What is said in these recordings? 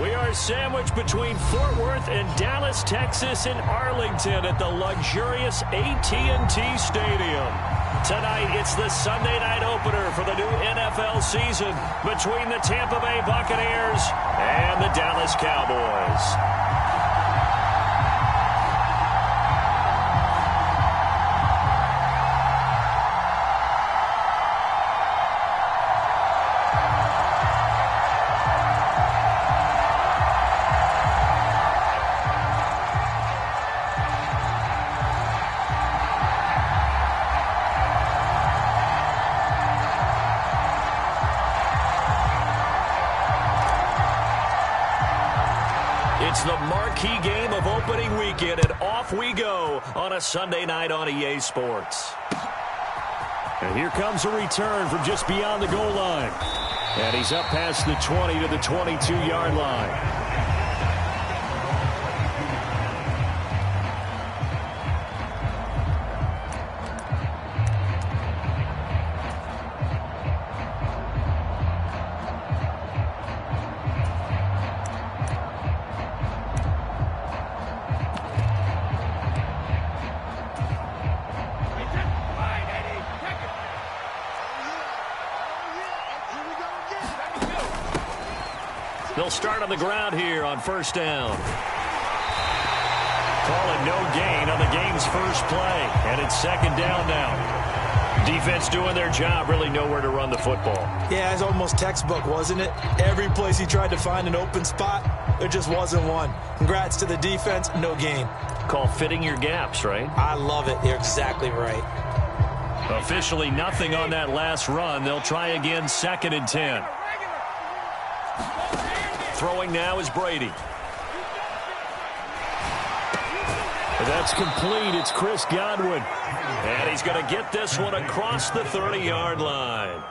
We are sandwiched between Fort Worth and Dallas, Texas, and Arlington at the luxurious AT&T Stadium. Tonight, it's the Sunday night opener for the new NFL season between the Tampa Bay Buccaneers and the Dallas Cowboys. It's the marquee game of opening weekend, and off we go on a Sunday night on EA Sports. And here comes a return from just beyond the goal line. And he's up past the 20 to the 22-yard line. They'll start on the ground here on first down. Call it no gain on the game's first play. And it's second down now. Defense doing their job, really nowhere to run the football. Yeah, it's almost textbook, wasn't it? Every place he tried to find an open spot, there just wasn't one. Congrats to the defense, no gain. Call fitting your gaps, right? I love it. You're exactly right. Officially nothing on that last run. They'll try again, second and 10. Throwing now is Brady. That's complete. It's Chris Godwin. And he's going to get this one across the 30-yard line.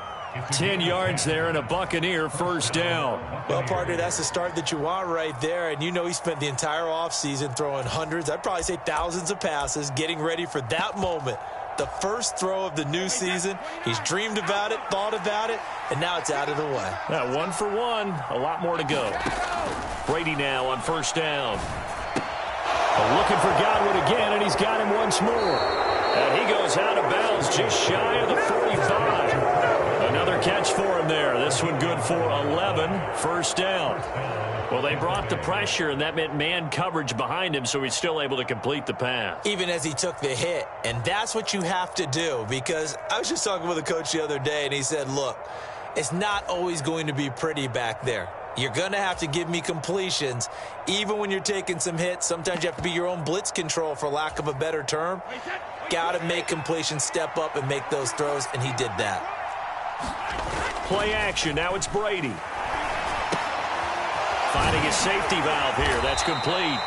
10 yards there and a Buccaneer first down. Well, partner, that's the start that you want right there. And you know he spent the entire offseason throwing hundreds, I'd probably say thousands of passes, getting ready for that moment. The first throw of the new season. He's dreamed about it, thought about it, and now it's out of the way. Yeah, 1 for 1. A lot more to go. Brady now on first down. Looking for Godwin again, and he's got him once more. And he goes out of bounds just shy of the 45. Another catch for him there. This one good for 11. First down. Well, they brought the pressure, and that meant man coverage behind him, so he's still able to complete the pass. Even as he took the hit. And that's what you have to do, because I was just talking with a coach the other day, and he said, look, it's not always going to be pretty back there. You're going to have to give me completions. Even when you're taking some hits, sometimes you have to be your own blitz control, for lack of a better term. Got to make completions, step up, and make those throws, and he did that. Play action. Now it's Brady. Finding his safety valve here. That's complete.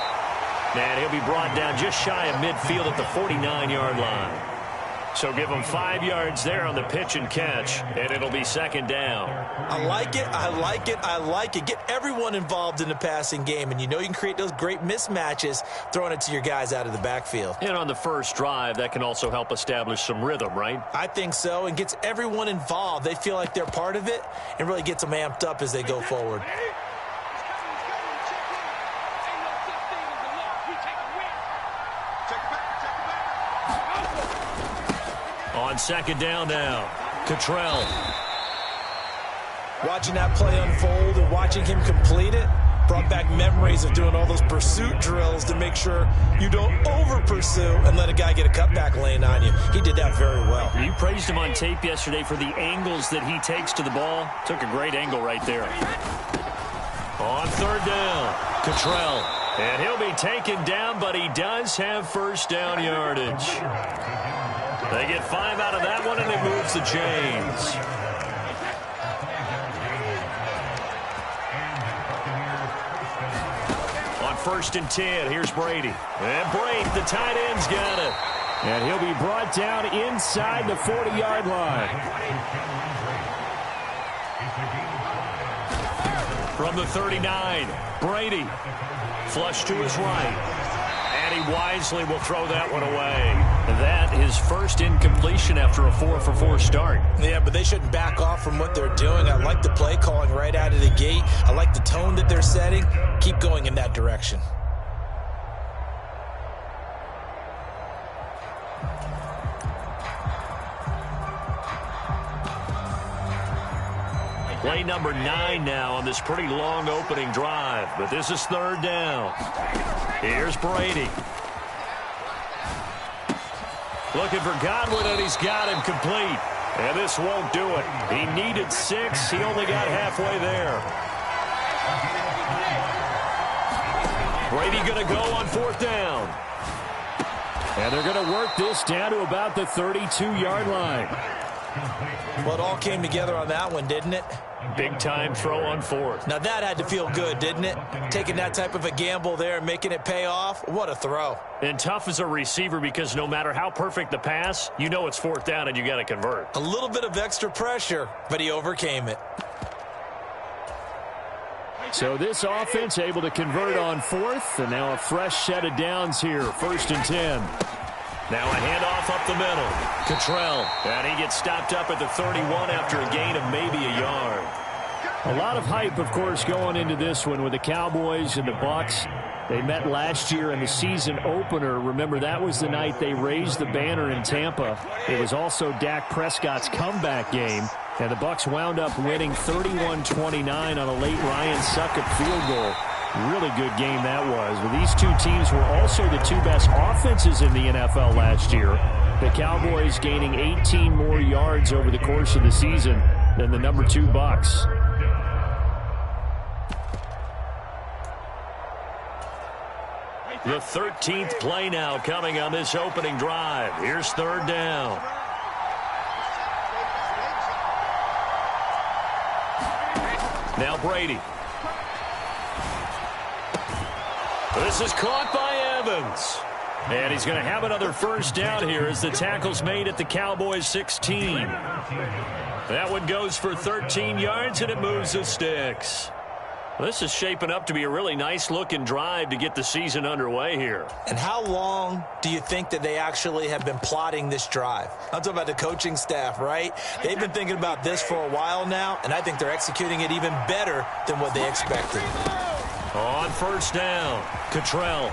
And he'll be brought down just shy of midfield at the 49-yard line. So give him 5 yards there on the pitch and catch, and it'll be second down. I like it. I like it. I like it. Get everyone involved in the passing game, and you know you can create those great mismatches throwing it to your guys out of the backfield. And on the first drive, that can also help establish some rhythm, right? I think so, and gets everyone involved. They feel like they're part of it, and really gets them amped up as they go forward. On second down now, Cottrell. Watching that play unfold and watching him complete it brought back memories of doing all those pursuit drills to make sure you don't over-pursue and let a guy get a cutback lane on you. He did that very well. You praised him on tape yesterday for the angles that he takes to the ball. Took a great angle right there. On third down, Cottrell. And he'll be taken down, but he does have first down yardage. They get 5 out of that one, and it moves the chains. On first and 10, here's Brady. And Brady, the tight end's got it. And he'll be brought down inside the 40-yard line. From the 39, Brady. Flush to his right. And he wisely will throw that one away. That is first incompletion after a 4-for-4 start. Yeah, but they shouldn't back off from what they're doing. I like the play calling right out of the gate. I like the tone that they're setting. Keep going in that direction. Play number 9 now on this pretty long opening drive. But this is third down. Here's Brady. Looking for Godwin, and he's got him complete. And this won't do it. He needed 6. He only got halfway there. Brady going to go on fourth down. And they're going to work this down to about the 32-yard line. Well, it all came together on that one, didn't it? Big-time throw on fourth. Now, that had to feel good, didn't it? Taking that type of a gamble there and making it pay off. What a throw. And tough as a receiver because no matter how perfect the pass, you know it's fourth down and you got to convert. A little bit of extra pressure, but he overcame it. So this offense able to convert on fourth, and now a fresh set of downs here, 1st and 10. Now a handoff up the middle. Cottrell, and he gets stopped up at the 31 after a gain of maybe a yard. A lot of hype, of course, going into this one with the Cowboys and the Bucs. They met last year in the season opener. Remember, that was the night they raised the banner in Tampa. It was also Dak Prescott's comeback game, and the Bucs wound up winning 31-29 on a late Ryan Succop field goal. Really good game that was. But these two teams were also the two best offenses in the NFL last year. The Cowboys gaining 18 more yards over the course of the season than the number 2 Bucs. The 13th play now coming on this opening drive. Here's third down. Now Brady. This is caught by Evans. And he's going to have another first down here as the tackle's made at the Cowboys 16. That one goes for 13 yards, and it moves the sticks. This is shaping up to be a really nice-looking drive to get the season underway here. And how long do you think that they actually have been plotting this drive? I'm talking about the coaching staff, right? They've been thinking about this for a while now, and I think they're executing it even better than what they expected. On first down, Cottrell.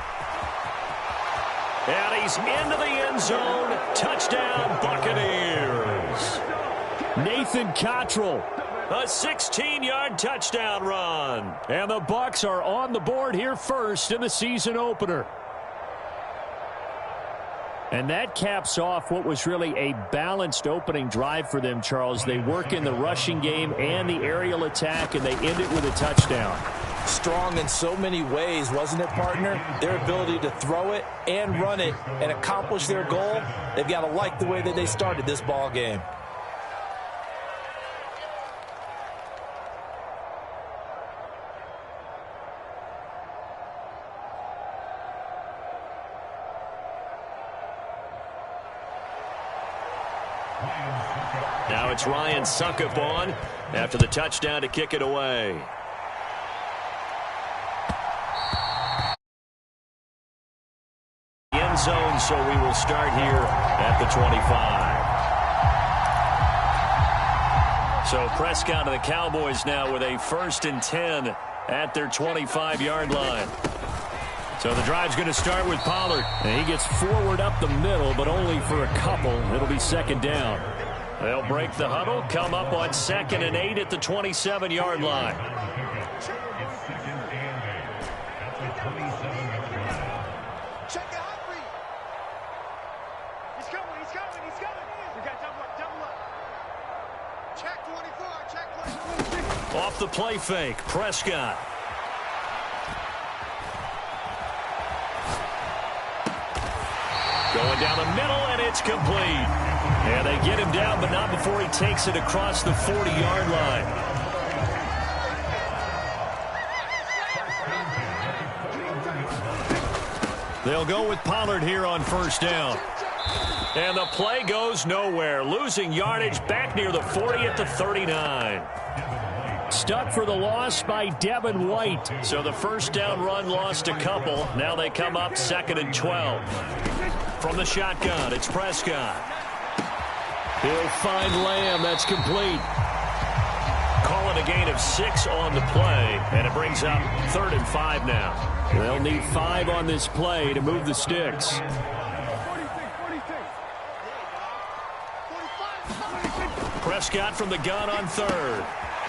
And he's into the end zone. Touchdown, Buccaneers. Nathan Cottrell. A 16-yard touchdown run. And the Bucs are on the board here first in the season opener. And that caps off what was really a balanced opening drive for them, Charles. They work in the rushing game and the aerial attack, and they end it with a touchdown. Strong in so many ways, wasn't it, partner? Their ability to throw it and run it and accomplish their goal, they've got to like the way that they started this ball game. Now it's Ryan Succop on after the touchdown to kick it away. End zone, so we will start here at the 25. So Prescott of the Cowboys now with a 1st and 10 at their 25-yard line. So the drive's going to start with Pollard. And he gets forward up the middle, but only for a couple. It'll be second down. They'll break the huddle, come up on 2nd and 8 at the 27-yard line. Check it out, Reed. He's coming, he's coming, he's coming. We got double up. Check 24, check 24. Off the play fake, Prescott. Going down the middle, and it's complete. And they get him down, but not before he takes it across the 40-yard line. They'll go with Pollard here on first down. And the play goes nowhere. Losing yardage back near the 40 at the 39. up for the loss by Devin White. So the first down run lost a couple. Now they come up 2nd and 12. From the shotgun, it's Prescott. He'll find Lamb. That's complete. Call it a gain of 6 on the play, and it brings up 3rd and 5 now. They'll need 5 on this play to move the sticks. Prescott from the gun on 3rd.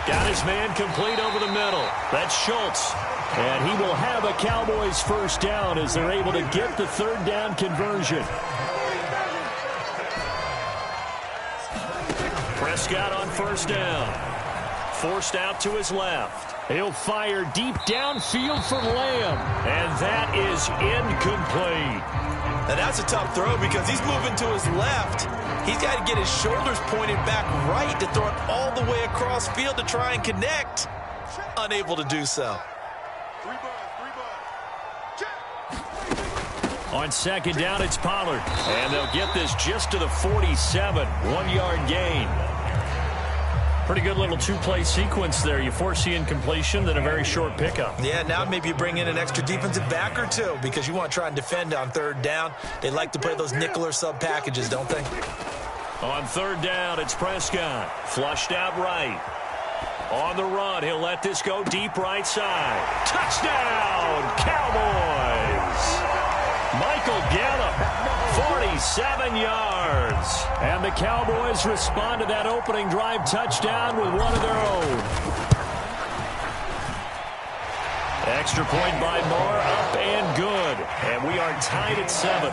Got his man complete over the middle. That's Schultz. And he will have a Cowboys first down as they're able to get the 3rd down conversion. Prescott on 1st down. Forced out to his left. He'll fire deep downfield for Lamb. And that is incomplete. Now that's a tough throw because he's moving to his left. He's got to get his shoulders pointed back right to throw it all the way across field to try and connect. Unable to do so. On 2nd down, it's Pollard. And they'll get this just to the 47. 1-yard gain. Pretty good little 2-play sequence there. You force the incompletion, then a very short pickup. Yeah, now maybe you bring in an extra defensive back or two because you want to try and defend on 3rd down. They like to play those nickel or sub packages, don't they? On 3rd down, it's Prescott. Flushed out right. On the run, he'll let this go deep right side. Touchdown, Cowboys! Michael Gallup, 47 yards. And the Cowboys respond to that opening drive touchdown with one of their own. Extra point by Moore, up and good. And we are tied at 7.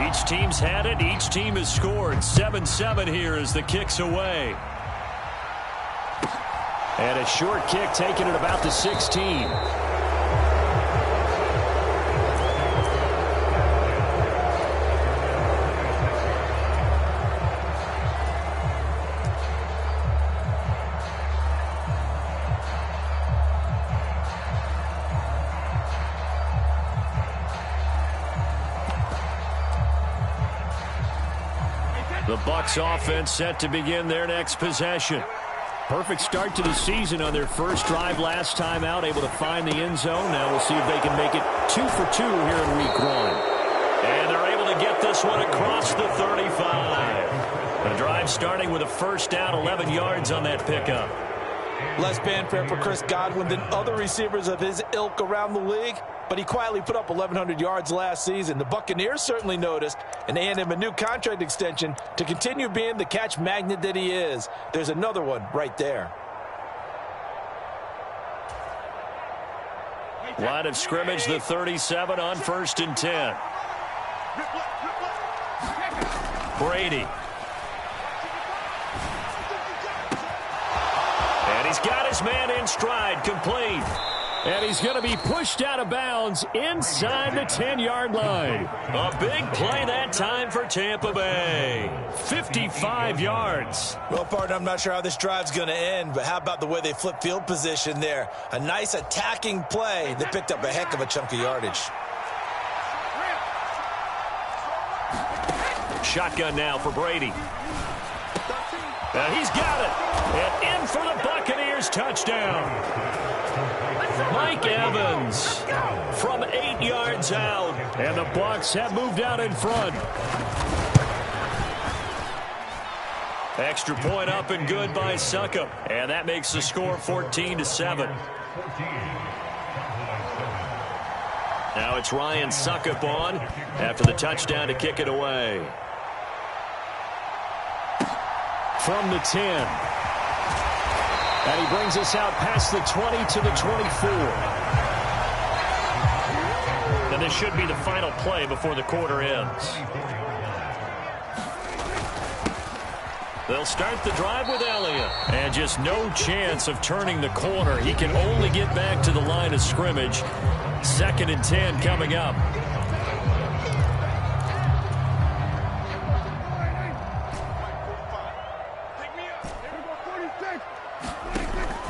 Each team's had it. Each team has scored. 7-7 here as the kick's away. And a short kick taken at about the 16. The Bucs offense set to begin their next possession. Perfect start to the season on their first drive last time out, able to find the end zone. Now we'll see if they can make it 2 for 2 here in week 1. And they're able to get this one across the 35. The drive starting with a first down, 11 yards on that pickup. Less fanfare for Chris Godwin than other receivers of his ilk around the league, but he quietly put up 1,100 yards last season. The Buccaneers certainly noticed, and they hand him a new contract extension to continue being the catch magnet that he is. There's another one right there. Line of scrimmage, the 37 on 1st and 10. Brady. And he's got his man in stride, complete. And he's going to be pushed out of bounds inside the 10-yard line. A big play that time for Tampa Bay. 55 yards. Well, partner, I'm not sure how this drive's going to end, but how about the way they flip field position there? A nice attacking play that picked up a heck of a chunk of yardage. Shotgun now for Brady. And he's got it. And in for the Buccaneers touchdown. Mike Evans from 8 yards out. And the Bucs have moved out in front. Extra point up and good by Succop. And that makes the score 14-7. Now it's Ryan Succop on after the touchdown to kick it away. From the 10. And he brings us out past the 20 to the 24. And this should be the final play before the quarter ends. They'll start the drive with Elliott. And just no chance of turning the corner. He can only get back to the line of scrimmage. 2nd and 10 coming up.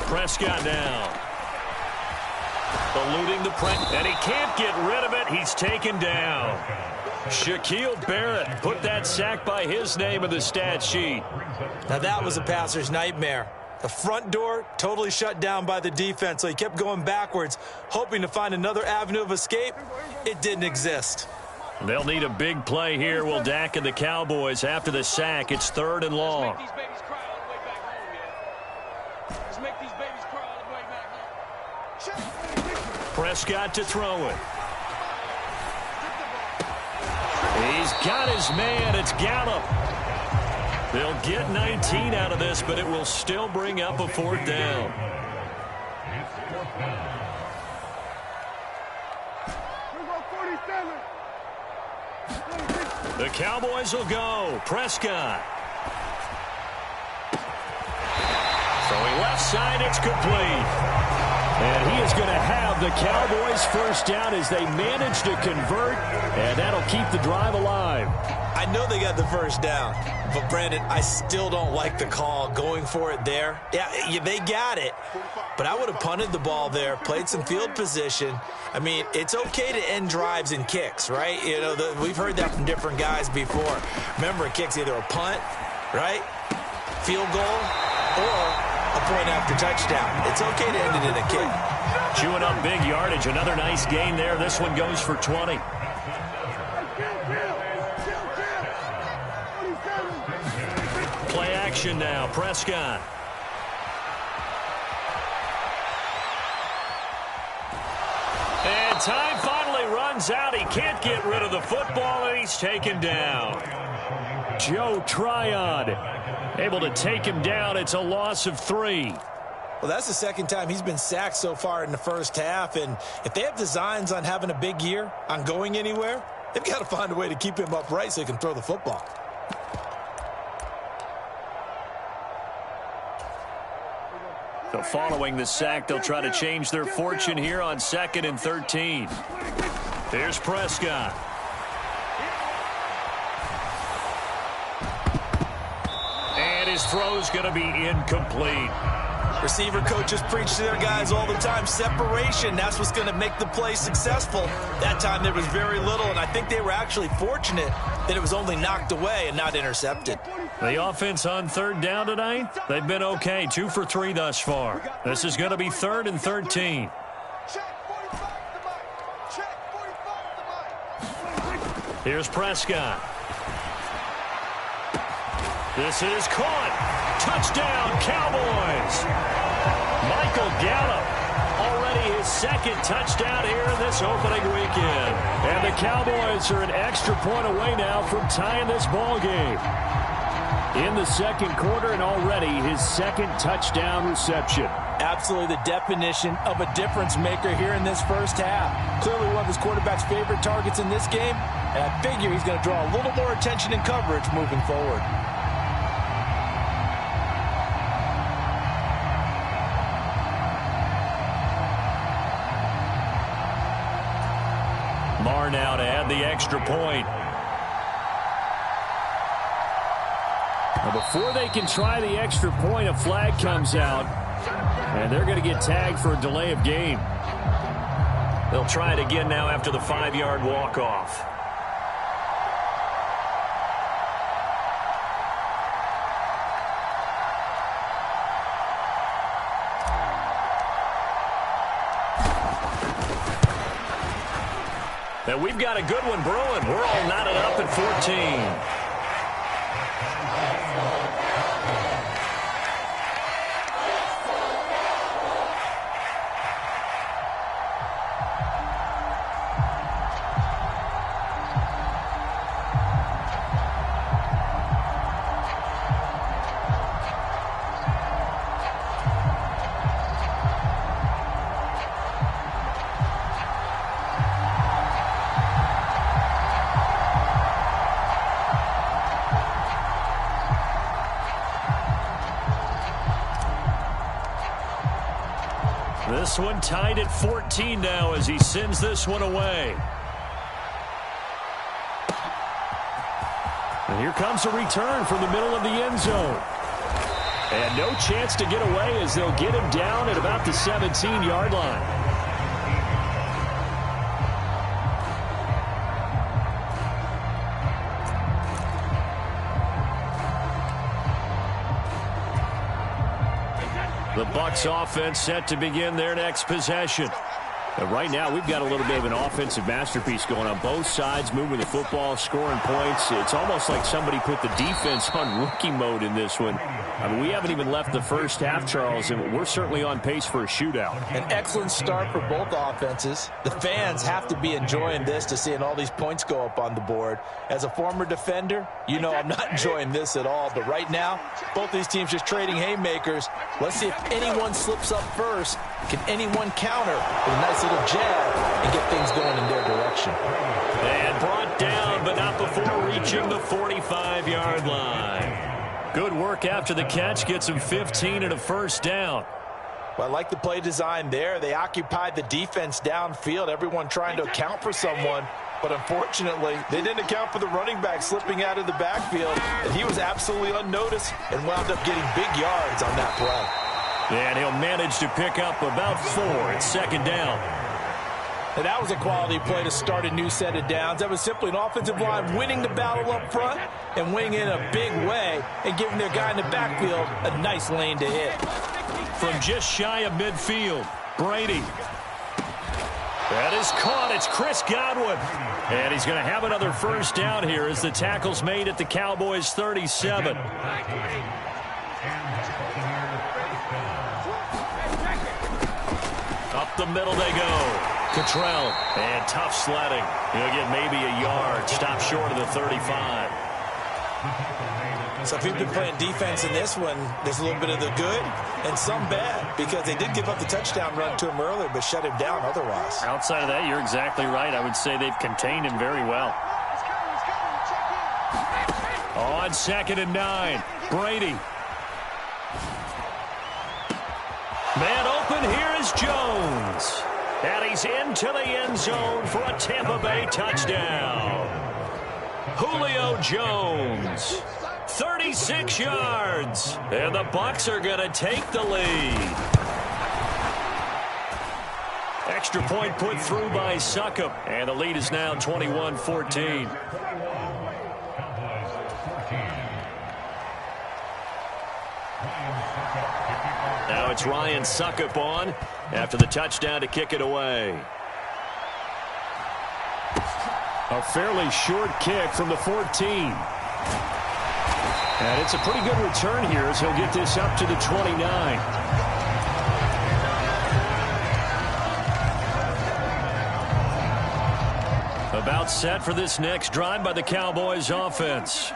Prescott now. Eluding the press. And he can't get rid of it. He's taken down. Shaquille Barrett put that sack by his name in the stat sheet. Now that was a passer's nightmare. The front door totally shut down by the defense, so he kept going backwards, hoping to find another avenue of escape. It didn't exist. They'll need a big play here, will Dak and the Cowboys. After the sack, it's 3rd and long. Prescott to throw it. He's got his man. It's Gallup. They'll get 19 out of this, but it will still bring up a 4th down. The Cowboys will go. Prescott. Throwing left side, it's complete. And he is going to have the Cowboys first down as they manage to convert, and that'll keep the drive alive. I know they got the first down, but, Brandon, I still don't like the call going for it there. Yeah, they got it, but I would have punted the ball there, played some field position. I mean, it's okay to end drives and kicks, right? You know, we've heard that from different guys before. Remember, a kick's either a punt, right, field goal, or a point after touchdown. It's okay to end it in a kick. Chewing up big yardage. Another nice gain there. This one goes for 20. Play action now. Prescott. And time finally runs out. He can't get rid of the football, and he's taken down. Joe Tryon able to take him down. It's a loss of 3. Well, that's the second time he's been sacked so far in the first half, and if they have designs on having a big year, on going anywhere, they've got to find a way to keep him upright so he can throw the football. So following the sack, they'll try to change their fortune here on 2nd and 13. Here's Prescott. And his throw's going to be incomplete. Receiver coaches preach to their guys all the time. Separation, that's what's going to make the play successful. That time there was very little, and I think they were actually fortunate that it was only knocked away and not intercepted. The offense on 3rd down tonight, they've been okay. 2 for 3 thus far. This is going to be 3rd and 13. Here's Prescott. This is caught. Touchdown, Cowboys. Michael Gallup, already his 2nd touchdown here in this opening weekend. And the Cowboys are an extra point away now from tying this ball game. In the 2nd quarter, and already his 2nd touchdown reception. Absolutely the definition of a difference maker here in this first half. Clearly one of his quarterback's favorite targets in this game, and I figure he's going to draw a little more attention and coverage moving forward. Marr now to add the extra point. Now before they can try the extra point, a flag comes out, and they're going to get tagged for a delay of game. They'll try it again now after the 5-yard walk-off. Now we've got a good one brewing. We're all knotted up at 14. This one tied at 14 now as he sends this one away. And here comes a return from the middle of the end zone. And no chance to get away as they'll get him down at about the 17-yard line. The Bucs offense set to begin their next possession. Right now, we've got a little bit of an offensive masterpiece going on both sides, moving the football, scoring points. It's almost like somebody put the defense on rookie mode in this one. I mean, we haven't even left the first half, Charles, and we're certainly on pace for a shootout. An excellent start for both offenses. The fans have to be enjoying this to seeing all these points go up on the board. As a former defender, you know I'm not enjoying this at all. But right now, both these teams just trading haymakers. Let's see if anyone slips up first. Can anyone counter with a nice little jab and get things going in their direction? And brought down, but not before reaching the 45-yard line. Good work after the catch. Gets him 15 and a first down. Well, I like the play design there. They occupied the defense downfield, everyone trying to account for someone. But unfortunately, they didn't account for the running back slipping out of the backfield. And he was absolutely unnoticed and wound up getting big yards on that play. And he'll manage to pick up about 4 at second down. And that was a quality play to start a new set of downs. That was simply an offensive line winning the battle up front and winning in a big way and giving their guy in the backfield a nice lane to hit. From just shy of midfield, Brady. That is caught. It's Chris Godwin. And he's going to have another first down here as the tackle's made at the Cowboys' 37. Up the middle they go. Cottrell, and tough sledding. He'll get maybe a yard. Stop short of the 35. So if you've been playing defense in this one, there's a little bit of the good and some bad, because they did give up the touchdown run to him earlier, but shut him down otherwise. Outside of that, you're exactly right. I would say they've contained him very well. On 2nd and 9, Brady. Man open, here is Jones. And he's into the end zone for a Tampa Bay touchdown. Julio Jones, 36 yards. And the Bucs are going to take the lead. Extra point put through by Succop. And the lead is now 21-14. Now it's Ryan Succop on after the touchdown to kick it away. A fairly short kick from the 14. And it's a pretty good return here as he'll get this up to the 29. About set for this next drive by the Cowboys offense.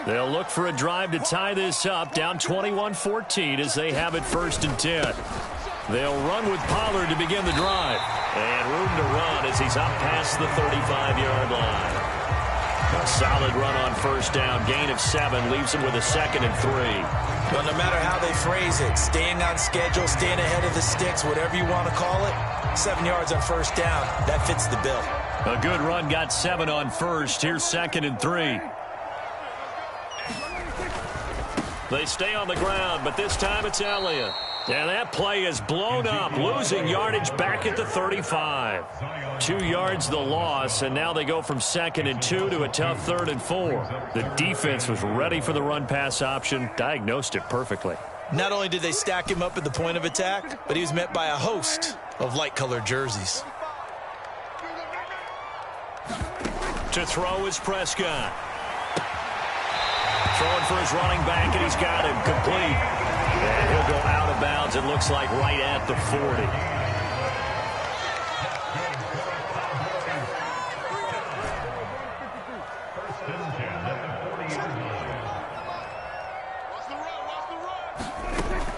They'll look for a drive to tie this up, down 21-14 as they have it 1st and 10. They'll run with Pollard to begin the drive. And room to run as he's up past the 35-yard line. A solid run on 1st down, gain of 7, leaves him with a 2nd and 3. Well, no matter how they phrase it, staying on schedule, staying ahead of the sticks, whatever you want to call it, 7 yards on 1st down, that fits the bill. A good run, got 7 on 1st. Here's 2nd and 3. They stay on the ground, but this time it's Elliott. And that play is blown up, losing yardage back at the 35. 2 yards the loss, and now they go from 2nd and 2 to a tough 3rd and 4. The defense was ready for the run-pass option, diagnosed it perfectly. Not only did they stack him up at the point of attack, but he was met by a host of light-colored jerseys. To throw is Prescott. Throwing for his running back, and he's got him complete. And he'll go out of bounds, it looks like right at the 40.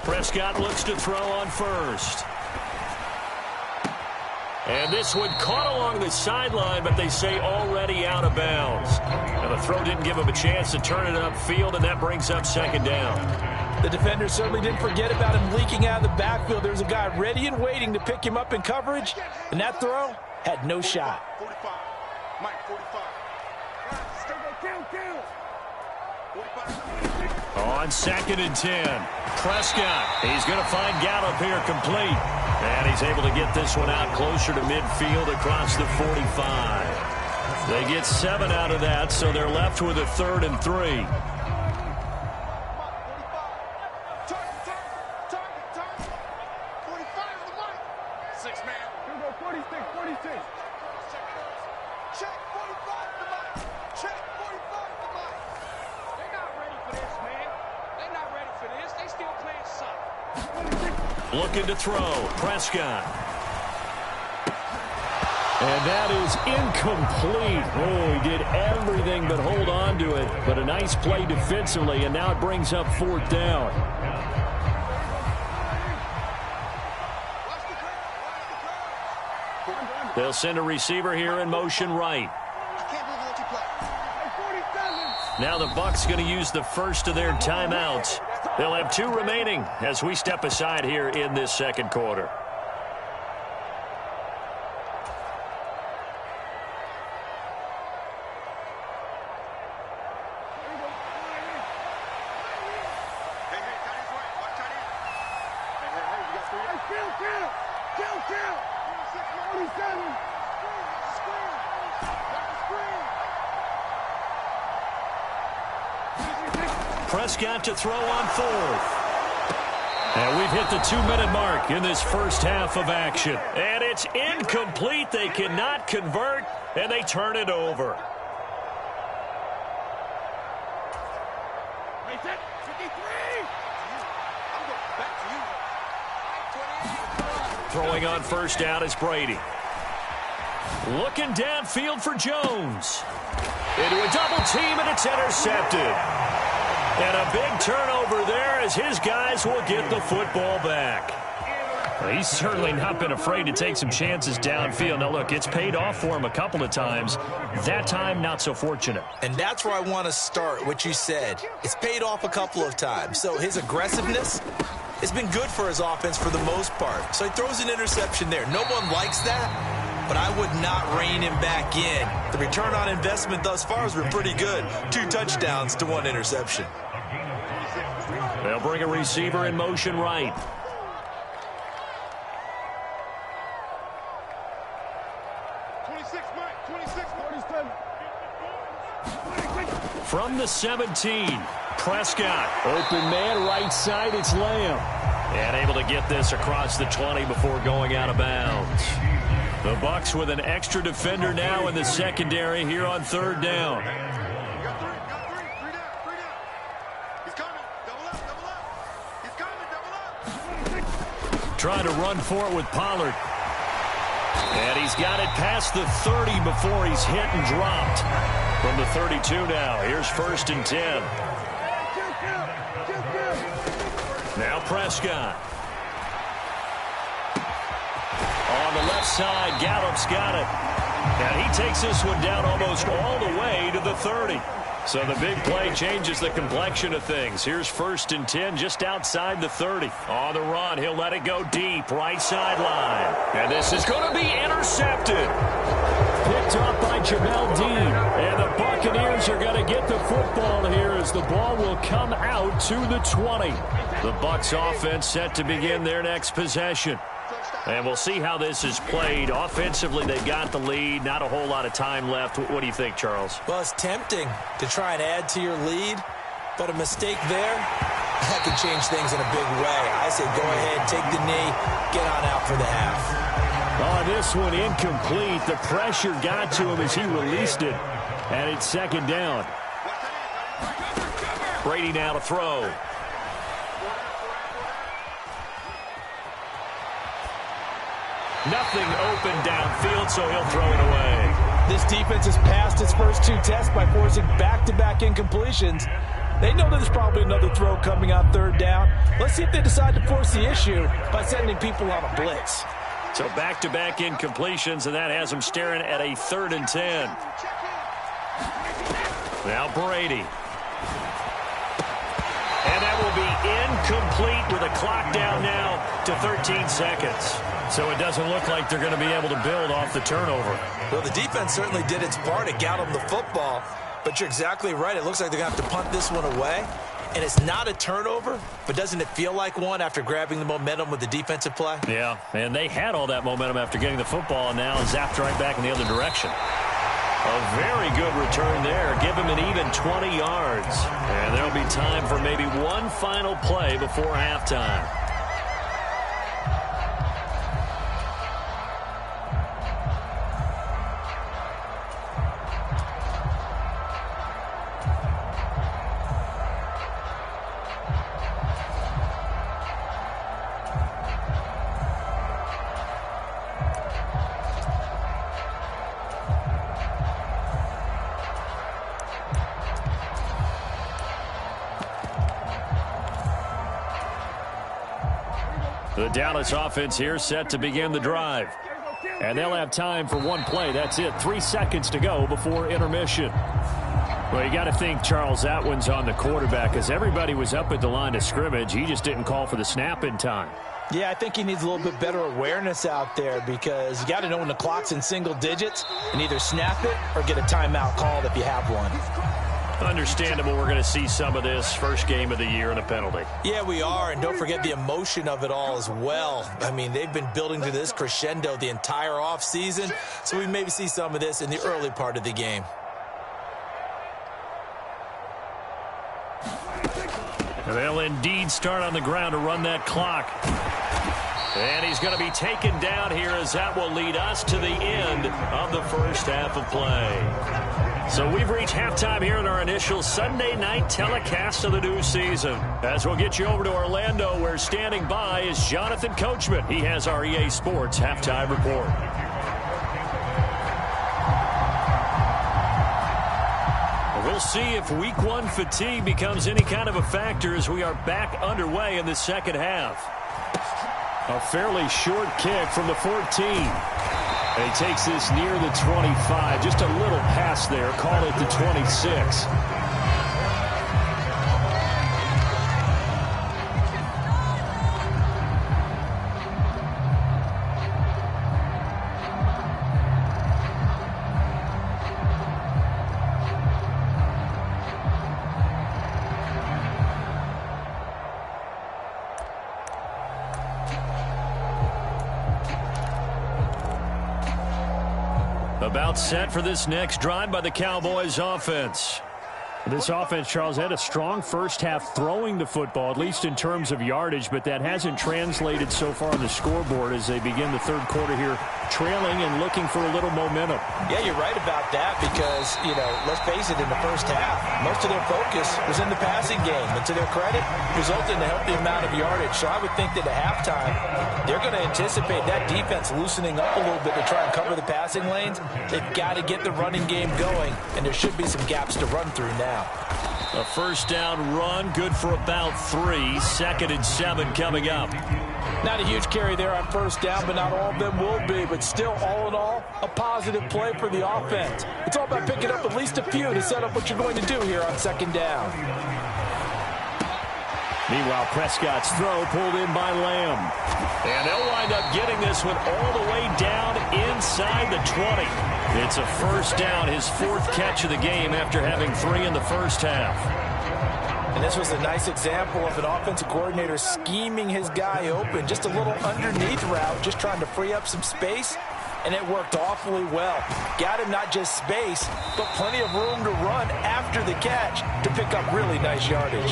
Prescott looks to throw on 1st. And this one caught along the sideline, but they say already out of bounds. Now the throw didn't give him a chance to turn it upfield, and that brings up 2nd down. The defender certainly didn't forget about him leaking out of the backfield. There was a guy ready and waiting to pick him up in coverage, and that throw had no shot. 45. Mike, 45. On 2nd and 10, Prescott. He's going to find Gallup here complete. And he's able to get this one out closer to midfield across the 45. They get 7 out of that, so they're left with a 3rd and 3. Looking to throw. Prescott. And that is incomplete. Oh, he did everything but hold on to it. But a nice play defensively, and now it brings up 4th down. They'll send a receiver here in motion right. Now the Bucs going to use the first of their timeouts. They'll have 2 remaining as we step aside here in this second quarter. Prescott to throw on 4th. And we've hit the 2-minute mark in this first half of action. And it's incomplete. They cannot convert, and they turn it over. Throwing on first down is Brady. Looking downfield for Jones. Into a double team, and it's intercepted. And a big turnover there as his guys will get the football back. Well, he's certainly not been afraid to take some chances downfield. Now, look, it's paid off for him a couple of times. That time, not so fortunate. And that's where I want to start, what you said. It's paid off a couple of times. So his aggressiveness has been good for his offense for the most part. So he throws an interception there. No one likes that. But I would not rein him back in. The return on investment thus far has been pretty good. 2 touchdowns to 1 interception. They'll bring a receiver in motion right. From the 17, Prescott. Open man, right side, it's Lamb. And able to get this across the 20 before going out of bounds. The Bucs with an extra defender now in the secondary here on 3rd down. Trying to run for it with Pollard. And he's got it past the 30 before he's hit and dropped. From the 32 now, here's 1st and 10. Now Prescott. On the left side, Gallup's got it. And he takes this one down almost all the way to the 30. So the big play changes the complexion of things. Here's 1st and 10 just outside the 30. On the run, he'll let it go deep, right sideline. And this is going to be intercepted. Picked up by Jamel Dean. And the Buccaneers are going to get the football here as the ball will come out to the 20. The Bucs offense set to begin their next possession. And we'll see how this is played. Offensively, they've got the lead. Not a whole lot of time left. What do you think, Charles? Well, it's tempting to try and add to your lead, but a mistake there, that could change things in a big way. I say go ahead, take the knee, get on out for the half. Oh, this one incomplete. The pressure got to him as he released it. And it's 2nd down. Brady now to throw. Nothing open downfield, so he'll throw it away. This defense has passed its first 2 tests by forcing back-to-back incompletions. They know that there's probably another throw coming on 3rd down. Let's see if they decide to force the issue by sending people on a blitz. So back-to-back incompletions, and that has them staring at a 3rd and 10. Now Brady. And that will be incomplete with a clock down now to 13 seconds. So it doesn't look like they're going to be able to build off the turnover. Well, the defense certainly did its part to get them the football. But you're exactly right. It looks like they're going to have to punt this one away. And it's not a turnover, but doesn't it feel like one after grabbing the momentum with the defensive play? Yeah, and they had all that momentum after getting the football, and now zapped right back in the other direction. A very good return there. Give him an even 20 yards. And there'll be time for maybe one final play before halftime. The Dallas offense here set to begin the drive. And they'll have time for one play. That's it. 3 seconds to go before intermission. Well, you got to think, Charles, that one's on the quarterback because everybody was up at the line of scrimmage. He just didn't call for the snap in time. Yeah, I think he needs a little bit better awareness out there because you got to know when the clock's in single digits and either snap it or get a timeout called if you have one. Understandable, we're going to see some of this first game of the year and a penalty. Yeah, we are, and don't forget the emotion of it all as well. I mean, they've been building to this crescendo the entire offseason, so we maybe see some of this in the early part of the game. They'll indeed start on the ground to run that clock. And he's going to be taken down here as that will lead us to the end of the first half of play. So we've reached halftime here in our initial Sunday night telecast of the new season. As we'll get you over to Orlando, where standing by is Jonathan Coachman. He has our EA Sports halftime report. We'll see if week one fatigue becomes any kind of a factor as we are back underway in the second half. A fairly short kick from the 14. And he takes this near the 25. Just a little pass there. Call it the 26. About set for this next drive by the Cowboys offense. This offense, Charles, had a strong first half throwing the football, at least in terms of yardage, but that hasn't translated so far on the scoreboard as they begin the third quarter here, trailing and looking for a little momentum. Yeah, you're right about that because, you know, let's face it, in the first half, most of their focus was in the passing game. And to their credit, resulted in a healthy amount of yardage. So I would think that at halftime, they're going to anticipate that defense loosening up a little bit to try and cover the passing lanes. They've got to get the running game going, and there should be some gaps to run through now. A first down run, good for about 3. 2nd and 7 coming up. Not a huge carry there on first down, but not all of them will be. But still, all in all, a positive play for the offense. It's all about picking up at least a few to set up what you're going to do here on second down. Meanwhile, Prescott's throw pulled in by Lamb. And they'll wind up getting this one all the way down inside the 20. It's a first down, his 4th catch of the game after having 3 in the first half. And this was a nice example of an offensive coordinator scheming his guy open. Just a little underneath route, just trying to free up some space. And it worked awfully well. Got him not just space, but plenty of room to run after the catch to pick up really nice yardage.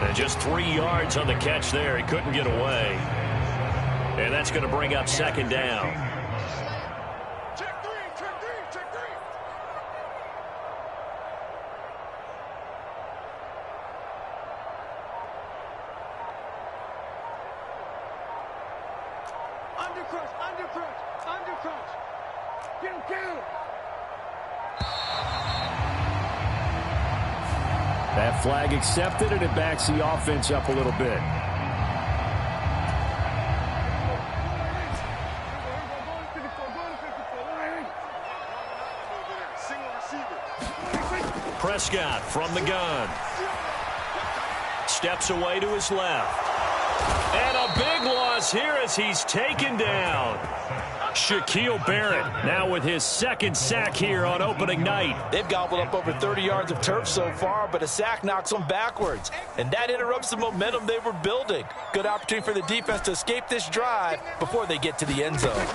And just 3 yards on the catch there. He couldn't get away. And that's going to bring up second down. That flag accepted, and it backs the offense up a little bit. Prescott from the gun. Steps away to his left. And a big loss here as he's taken down. Shaquille Barrett now with his 2nd sack here on opening night. They've gobbled up over 30 yards of turf so far, but a sack knocks them backwards. And that interrupts the momentum they were building. Good opportunity for the defense to escape this drive before they get to the end zone.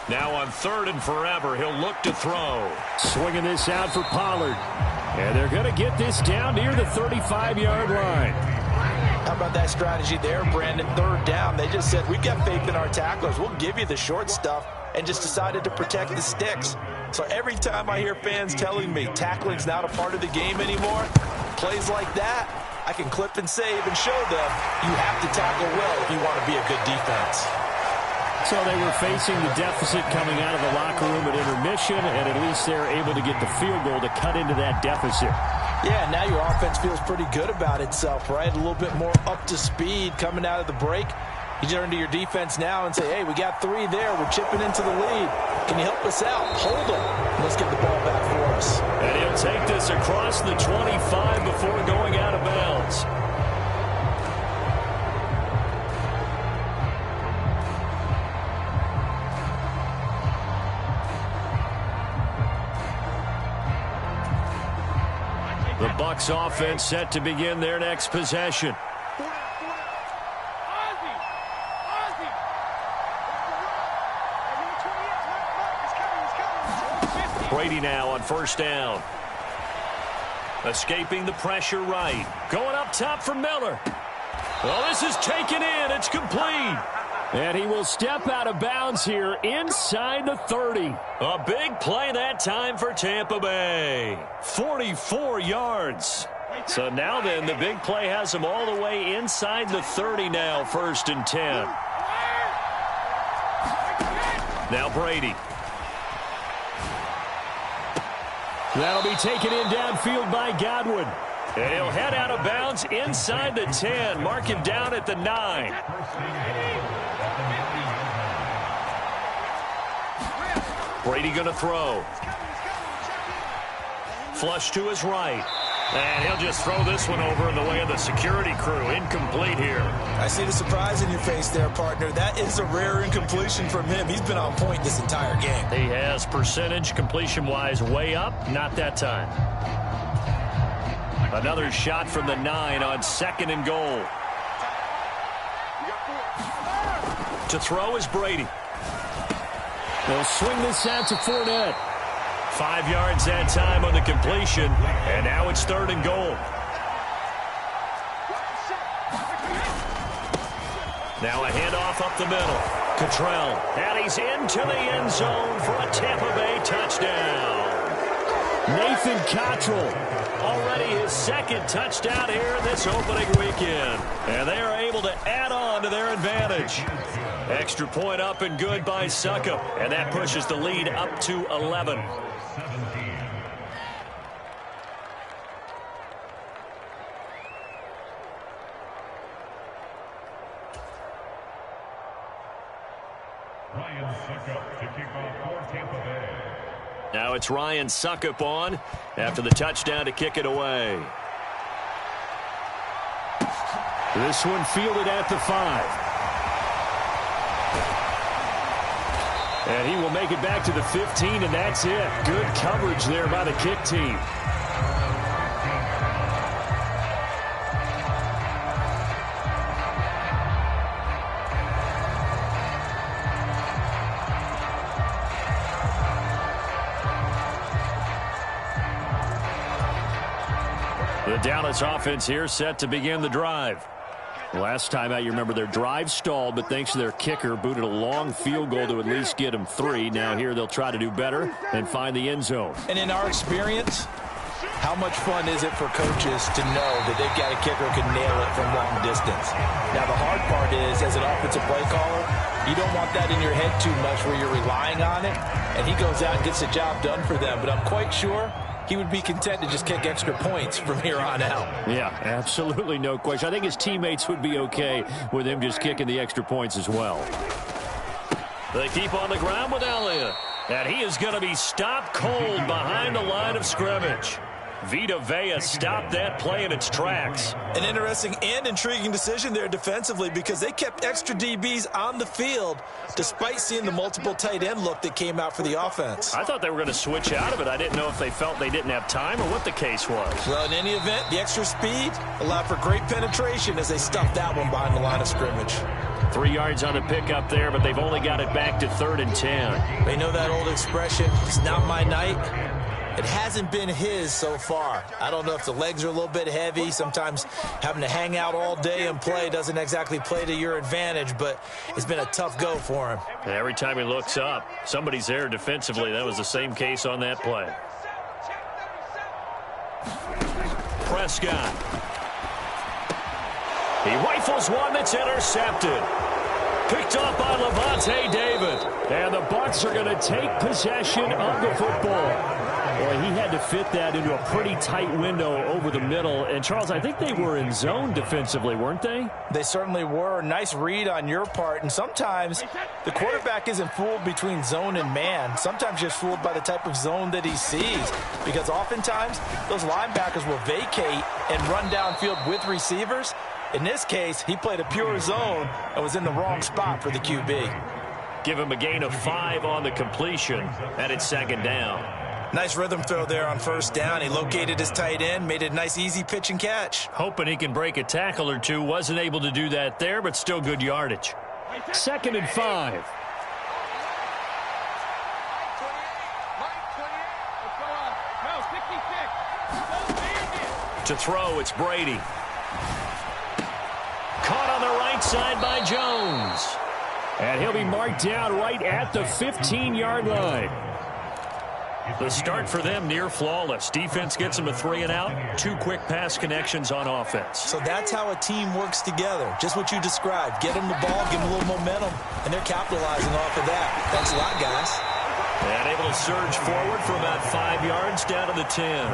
Now on 3rd and forever, he'll look to throw. Swinging this out for Pollard. And they're going to get this down near the 35-yard line. How about that strategy there, Brandon? 3rd down. They just said, we've got faith in our tacklers. We'll give you the short stuff, and just decided to protect the sticks. So every time I hear fans telling me tackling's not a part of the game anymore, plays like that, I can clip and save and show them you have to tackle well if you want to be a good defense. So they were facing the deficit coming out of the locker room at intermission, and at least they're able to get the field goal to cut into that deficit. Yeah, now your offense feels pretty good about itself, right? A little bit more up to speed coming out of the break. You turn to your defense now and say, hey, we got 3 there. We're chipping into the lead. Can you help us out? Hold them. Let's get the ball back for us. And he'll take this across the 25 before going out of bounds. The Bucs offense set to begin their next possession. Brady now on first down. Escaping the pressure right. Going up top for Miller. Well, this is taken in. It's complete. And he will step out of bounds here inside the 30. A big play that time for Tampa Bay. 44 yards. So now then, the big play has him all the way inside the 30 now, 1st and 10. Now Brady. That'll be taken in downfield by Godwin. And he'll head out of bounds inside the 10. Mark him down at the 9. Brady going to throw. Flush to his right. And he'll just throw this one over in the way of the security crew. Incomplete here. I see the surprise in your face there, partner. That is a rare incompletion from him. He's been on point this entire game. He has percentage completion-wise way up. Not that time. Another shot from the 9 on 2nd and goal. To throw is Brady. They'll swing this out to Fournette. 5 yards that time on the completion, and now it's 3rd and goal. Now a handoff up the middle. Cottrell, and he's into the end zone for a Tampa Bay touchdown. Nathan Cottrell, already his 2nd touchdown here this opening weekend. And they are able to add on to their advantage. Extra point up and good by Suckup, and that pushes the lead up to 11. Now it's Ryan Suckup on after the touchdown to kick it away. This one fielded at the 5. And he will make it back to the 15, and that's it. Good coverage there by the kick team. The Dallas offense here set to begin the drive. Last time out, you remember their drive stalled, but thanks to their kicker, booted a long field goal to at least get them 3. Now here they'll try to do better and find the end zone. And in our experience, how much fun is it for coaches to know that they've got a kicker who can nail it from long distance? Now, the hard part is, as an offensive play caller, you don't want that in your head too much where you're relying on it, and he goes out and gets the job done for them. But I'm quite sure he would be content to just kick extra points from here on out. Yeah, absolutely no question. I think his teammates would be okay with him just kicking the extra points as well. They keep on the ground with Elliott. And he is going to be stopped cold behind the line of scrimmage. Vita Vea stopped that play in its tracks. An interesting and intriguing decision there defensively because they kept extra DBs on the field despite seeing the multiple tight end look that came out for the offense. I thought they were going to switch out of it. I didn't know if they felt they didn't have time or what the case was. Well, in any event, the extra speed allowed for great penetration as they stuffed that one behind the line of scrimmage. 3 yards on the pickup there, but they've only got it back to 3rd and 10. They know that old expression, it's not my night. It hasn't been his so far. I don't know if the legs are a little bit heavy. Sometimes having to hang out all day and play doesn't exactly play to your advantage, but it's been a tough go for him. And every time he looks up, somebody's there defensively. That was the same case on that play. Prescott. He rifles one that's intercepted. Picked off by Levante David. And the Bucs are going to take possession of the football. Well, he had to fit that into a pretty tight window over the middle. And, Charles, I think they were in zone defensively, weren't they? They certainly were. Nice read on your part. And sometimes the quarterback isn't fooled between zone and man. Sometimes just fooled by the type of zone that he sees. Because oftentimes those linebackers will vacate and run downfield with receivers. In this case, he played a pure zone and was in the wrong spot for the QB. Give him a gain of 5 on the completion, and it's second down. Nice rhythm throw there on first down. He located his tight end, made it a nice, easy pitch and catch. Hoping he can break a tackle or two. Wasn't able to do that there, but still good yardage. Second and 5. To throw, it's Brady. Caught on the right side by Jones. And he'll be marked down right at the 15-yard line. The start for them near flawless. Defense gets them a 3 and out. 2 quick pass connections on offense. So that's how a team works together. Just what you described. Get them the ball, give them a little momentum, and they're capitalizing off of that. Thanks a lot, guys. And able to surge forward for about 5 yards down to the 10.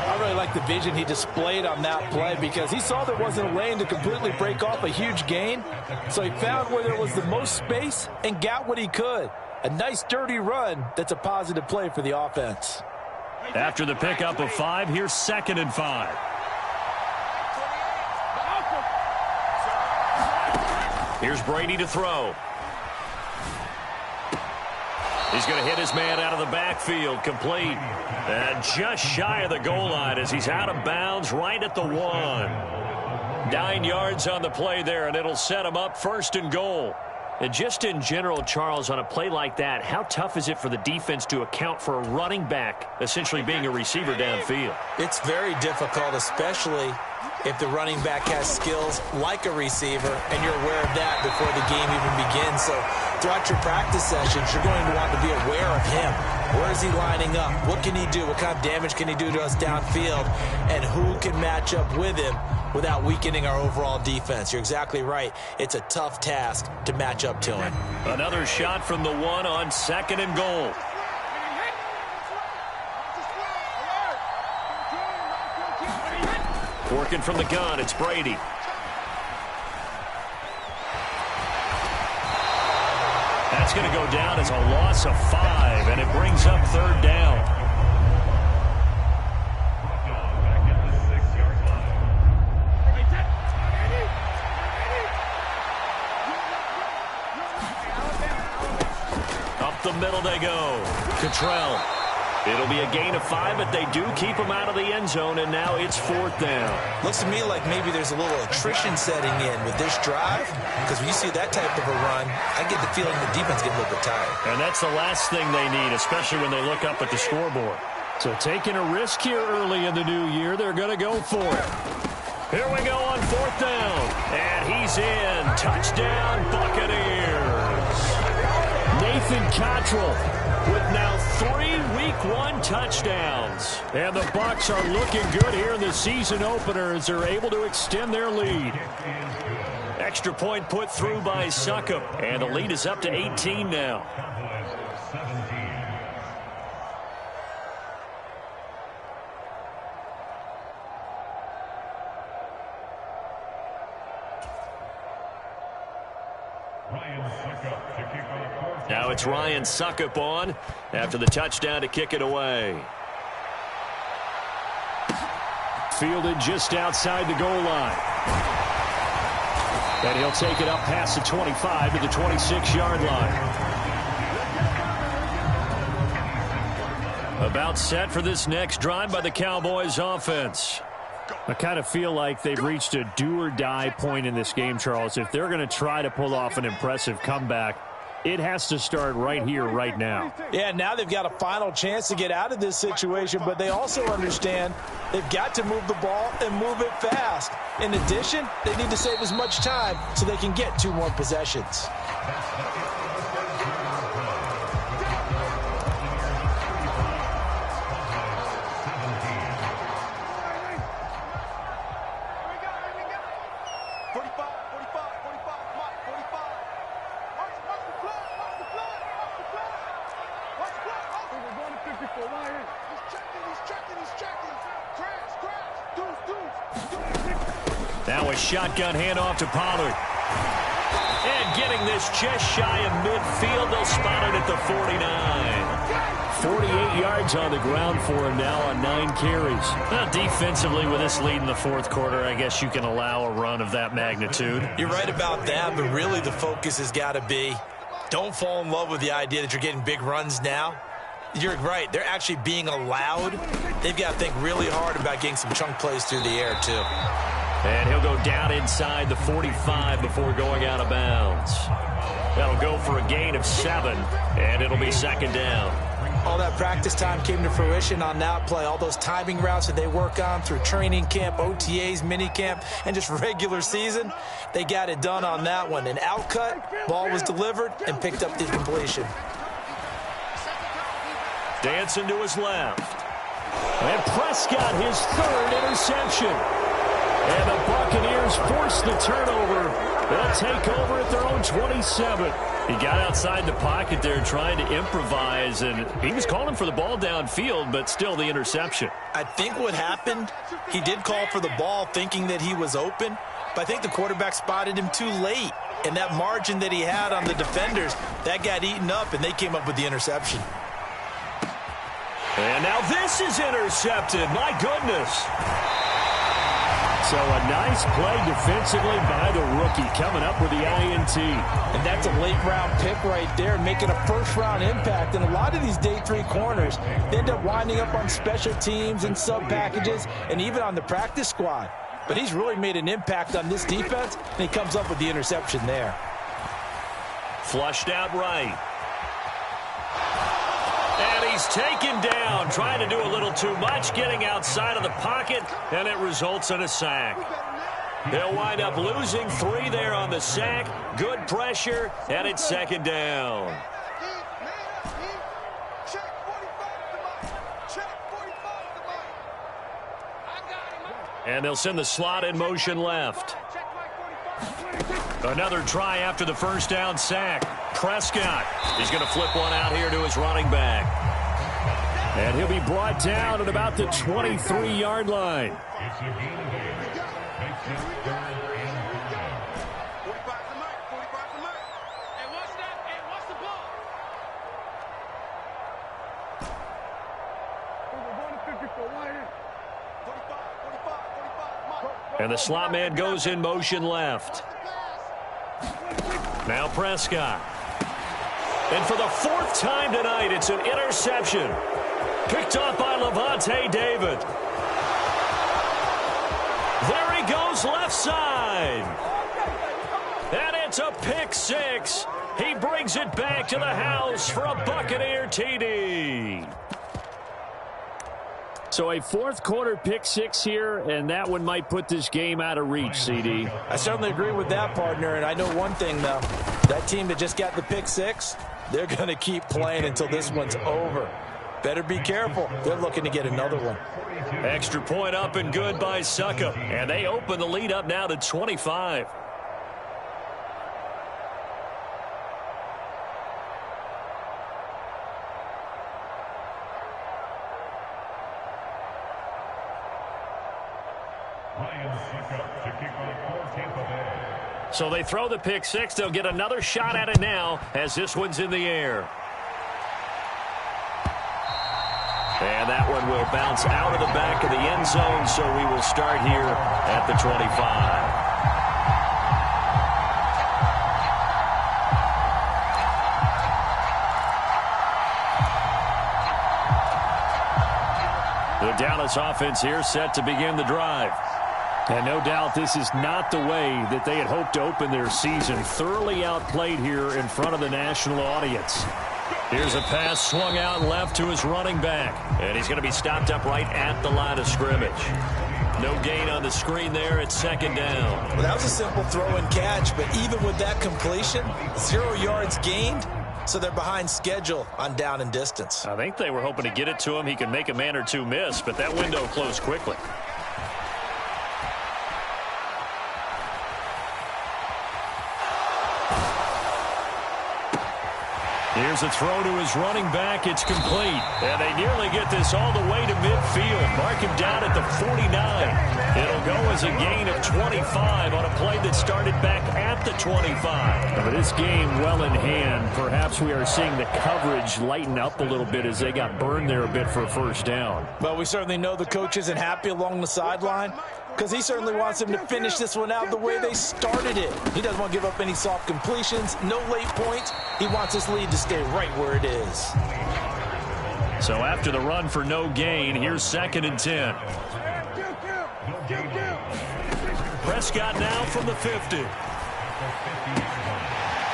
I really like the vision he displayed on that play because he saw there wasn't a lane to completely break off a huge gain. So he found where there was the most space and got what he could. A nice dirty run that's a positive play for the offense. After the pickup of 5, here's second and 5. Here's Brady to throw. He's going to hit his man out of the backfield, complete. And just shy of the goal line as he's out of bounds right at the 1. 9 yards on the play there, and it'll set him up first and goal. And just in general, Charles, on a play like that, how tough is it for the defense to account for a running back essentially being a receiver downfield? It's very difficult, especially if the running back has skills like a receiver, and you're aware of that before the game even begins. So throughout your practice sessions, you're going to want to be aware of him. Where is he lining up? What can he do? What kind of damage can he do to us downfield? And who can match up with him without weakening our overall defense? You're exactly right. It's a tough task to match up to him. Another shot from the 1 on second and goal. Working from the gun, it's Brady. That's going to go down as a loss of 5, and it brings up third down. Up the middle they go. Cottrell. It'll be a gain of 5, but they do keep him out of the end zone, and now it's fourth down. Looks to me like maybe there's a little attrition setting in with this drive, because when you see that type of a run, I get the feeling the defense getting a little bit tired. And that's the last thing they need, especially when they look up at the scoreboard. So taking a risk here early in the new year, they're going to go for it. Here we go on fourth down, and he's in. Touchdown, Buccaneers. Nathan Cottrell with now 3 Week 1 touchdowns. And the Bucs are looking good here in the season opener as they're able to extend their lead. Extra point put through by Succop, and the lead is up to 18 now. Now it's Ryan Succop on after the touchdown to kick it away. Fielded just outside the goal line. And he'll take it up past the 25 to the 26-yard line. About set for this next drive by the Cowboys offense. I kind of feel like they've reached a do-or-die point in this game, Charles. If they're going to try to pull off an impressive comeback, it has to start right here, right now. Yeah, now they've got a final chance to get out of this situation, but they also understand they've got to move the ball and move it fast. In addition, they need to save as much time so they can get 2 more possessions. We're going to 54. Right here. Now a shotgun handoff to Pollard. And getting this just shy of midfield. They'll spot it at the 49. 48 yards on the ground for him now on 9 carries. Well, defensively, with this lead in the fourth quarter, I guess you can allow a run of that magnitude. You're right about that, but really the focus has got to be don't fall in love with the idea that you're getting big runs now. You're right. They're actually being allowed. They've got to think really hard about getting some chunk plays through the air, too. And he'll go down inside the 45 before going out of bounds. That'll go for a gain of 7, and it'll be second down. All that practice time came to fruition on that play. All those timing routes that they work on through training camp, OTAs, minicamp, and just regular season, they got it done on that one. An outcut, ball was delivered, and picked up the completion. Dancing to his left. And Prescott, his 3rd interception. And the Buccaneers force the turnover. They'll take over at their own 27. He got outside the pocket there trying to improvise, and he was calling for the ball downfield, but still the interception. I think what happened, he did call for the ball thinking that he was open, but I think the quarterback spotted him too late. And that margin that he had on the defenders, that got eaten up, and they came up with the interception. And now this is intercepted. My goodness. So a nice play defensively by the rookie coming up with the INT. And that's a late-round pick right there, making a first-round impact. And a lot of these day 3 corners, they end up winding up on special teams and sub-packages and even on the practice squad. But he's really made an impact on this defense, and he comes up with the interception there. Flushed out right. And he's taken down, trying to do a little too much, getting outside of the pocket, and it results in a sack. They'll wind up losing 3 there on the sack. Good pressure, and it's second down. And they'll send the slot in motion left. Another try after the first down sack. Prescott. He's going to flip one out here to his running back. And he'll be brought down at about the 23-yard line. And the slot man goes in motion left. Now Prescott. And for the 4th time tonight, it's an interception. Picked off by Levante David. There he goes left side. And it's a pick 6. He brings it back to the house for a Buccaneer TD. So a 4th quarter pick 6 here, and that one might put this game out of reach, CD. I certainly agree with that, partner, and I know one thing, though. That team that just got the pick 6, they're going to keep playing until this one's over. Better be careful. They're looking to get another one. Extra point up and good by Succop. And they open the lead up now to 25. So they throw the pick 6. They'll get another shot at it now as this one's in the air. And that one will bounce out of the back of the end zone, so we will start here at the 25. The Dallas offense here set to begin the drive. And no doubt this is not the way that they had hoped to open their season. Thoroughly outplayed here in front of the national audience. Here's a pass swung out left to his running back. And he's going to be stopped up right at the line of scrimmage. No gain on the screen there. It's second down. Well, that was a simple throw and catch, but even with that completion, 0 yards gained, so they're behind schedule on down and distance. I think they were hoping to get it to him. He could make a man or two miss, but that window closed quickly. Here's a throw to his running back. It's complete. And they nearly get this all the way to midfield. Mark him down at the 49. It'll go as a gain of 25 on a play that started back at the 25. But this game well in hand. Perhaps we are seeing the coverage lighten up a little bit as they got burned there a bit for a first down. Well, we certainly know the coach isn't happy along the sideline, because he certainly wants them to finish this one out the way they started it. He doesn't want to give up any soft completions, no late points. He wants his lead to stay right where it is. So after the run for no gain, here's 2nd and 10. Prescott now from the 50.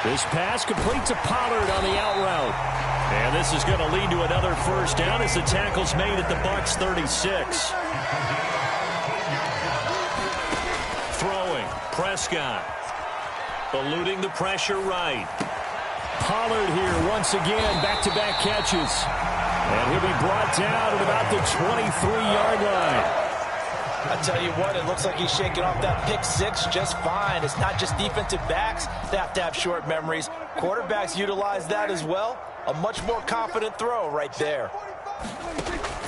This pass completes a Pollard on the out route. And this is going to lead to another first down as the tackle's made at the Bucs 36. Throwing, Prescott. Eluding the pressure right. Pollard here once again, back-to-back catches. And he'll be brought down at about the 23-yard line. I tell you what, it looks like he's shaking off that pick six just fine. It's not just defensive backs that have to have short memories. Quarterbacks utilize that as well. A much more confident throw right there.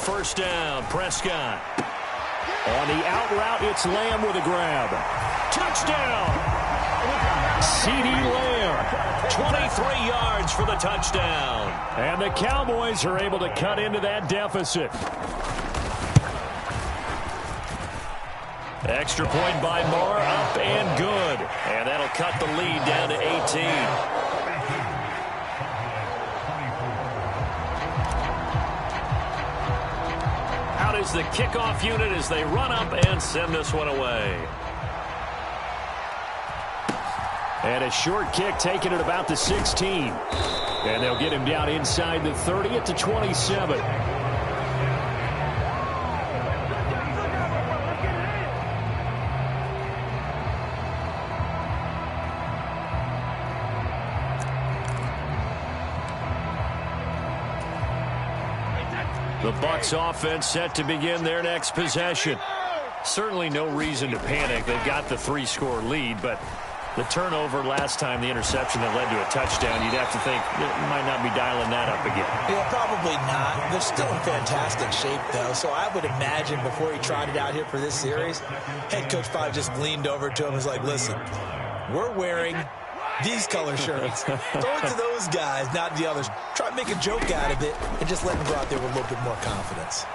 First down, Prescott. On the out route, it's Lamb with a grab. Touchdown! CeeDee Lamb. 23 yards for the touchdown. And the Cowboys are able to cut into that deficit. Extra point by Moore, up and good. And that'll cut the lead down to 18. Out is the kickoff unit as they run up and send this one away. And a short kick taken at about the 16. And they'll get him down inside the 30 at the 27. The Bucs offense set to begin their next possession. Certainly no reason to panic. They've got the 3-score lead, but the turnover last time, the interception that led to a touchdown, you'd have to think it might not be dialing that up again. Yeah, probably not. They're still in fantastic shape, though, so I would imagine before he tried it out here for this series, head coach probably just leaned over to him and was like, listen, we're wearing these color shirts. Throw it to those guys, not the others. Try to make a joke out of it and just let them go out there with a little bit more confidence.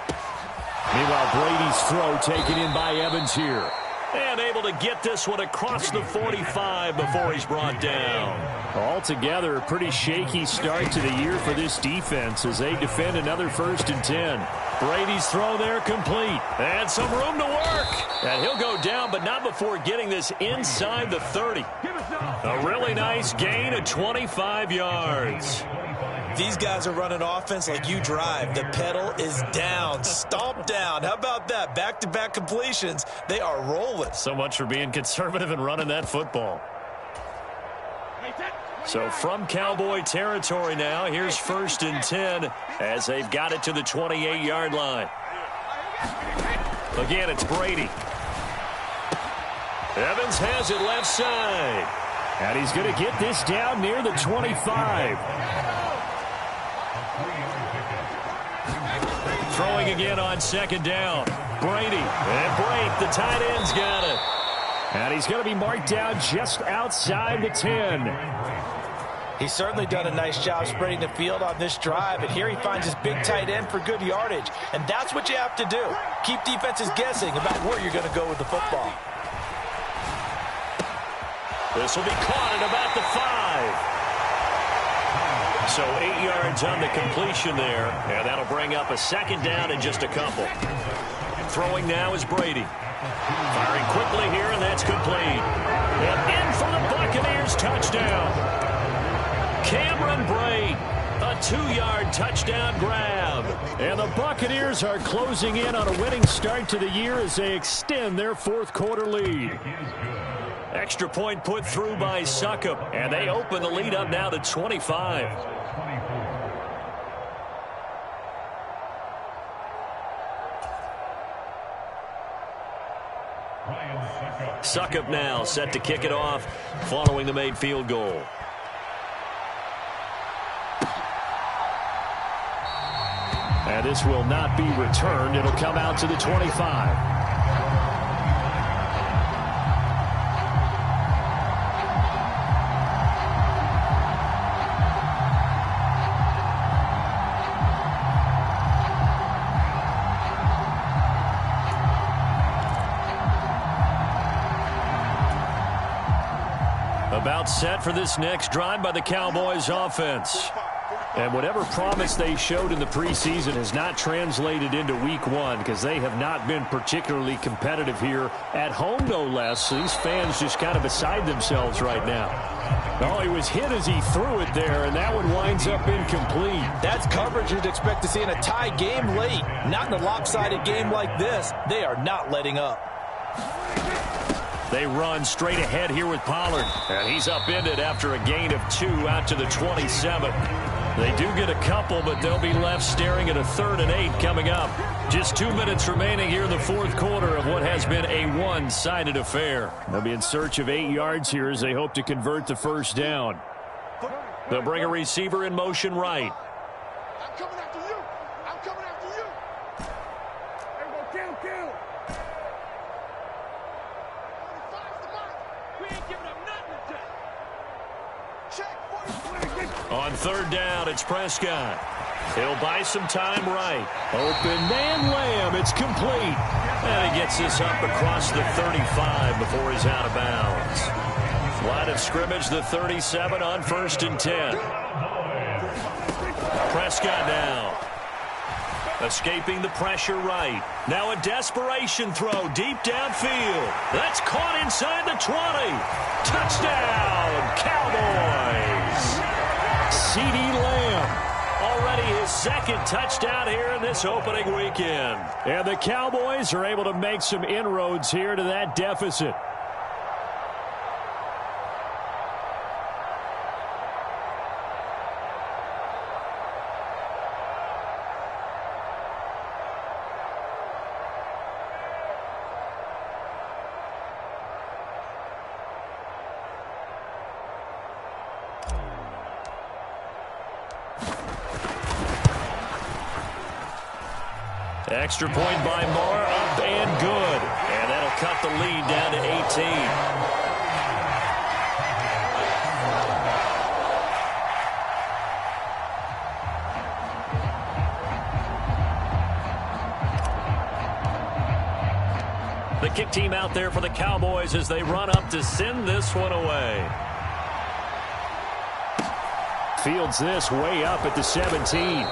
Meanwhile, Brady's throw taken in by Evans here. And able to get this one across the 45 before he's brought down. Altogether, a pretty shaky start to the year for this defense as they defend another 1st and 10. Brady's throw there complete. And some room to work. And he'll go down, but not before getting this inside the 30. A really nice gain of 25 yards. These guys are running offense like you drive. The pedal is down, stomped down. How about that? Back-to-back completions. They are rolling. So much for being conservative and running that football. So from Cowboy territory now, here's 1st and 10 as they've got it to the 28-yard line. Again, it's Brady. Evans has it left side. And he's going to get this down near the 25. Throwing again on 2nd down. Brady. And Brate, the tight end's got it. And he's going to be marked down just outside the 10. He's certainly done a nice job spreading the field on this drive, and here he finds his big tight end for good yardage. And that's what you have to do. Keep defenses guessing about where you're going to go with the football. This will be caught at about the 5. So 8 yards on the completion there, and that'll bring up a 2nd down in just a couple. Throwing now is Brady. Firing quickly here, and that's complete. And in for the Buccaneers touchdown. Cameron Brate, a 2-yard touchdown grab. And the Buccaneers are closing in on a winning start to the year as they extend their 4th quarter lead. Extra point put through by Succop, and they open the lead up now to 25. Succop now set to kick it off following the made field goal. And this will not be returned. It'll come out to the 25. About set for this next drive by the Cowboys offense. And whatever promise they showed in the preseason has not translated into week one because they have not been particularly competitive here at home, no less. These fans just kind of beside themselves right now. Oh, he was hit as he threw it there, and that one winds up incomplete. That's coverage you'd expect to see in a tie game late. Not in a lopsided game like this. They are not letting up. They run straight ahead here with Pollard. And he's upended after a gain of 2 out to the 27. They do get a couple, but they'll be left staring at a 3rd and 8 coming up. Just 2 minutes remaining here in the fourth quarter of what has been a one-sided affair. They'll be in search of 8 yards here as they hope to convert the first down. They'll bring a receiver in motion right. I'm coming after you. I'm coming after you. Kill. We ain't giving up nothing today. Check. On 3rd down, it's Prescott. He'll buy some time right. Open man Lamb. It's complete. And he gets this up across the 35 before he's out of bounds. Line of scrimmage, the 37 on 1st and 10. Prescott now. Escaping the pressure right. Now a desperation throw deep downfield. That's caught inside the 20. Touchdown, Cowboys. CeeDee Lamb, already his 2nd touchdown here in this opening weekend. And the Cowboys are able to make some inroads here to that deficit. Extra point by Moore, up and good. And that'll cut the lead down to 18. The kick team out there for the Cowboys as they run up to send this one away. Fields this way up at the 17.